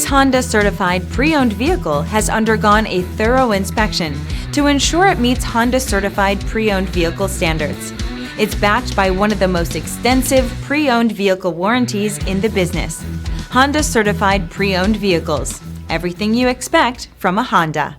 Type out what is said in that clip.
This Honda certified pre-owned vehicle has undergone a thorough inspection to ensure it meets Honda certified pre-owned vehicle standards. It's backed by one of the most extensive pre-owned vehicle warranties in the business. Honda certified pre-owned vehicles. Everything you expect from a Honda.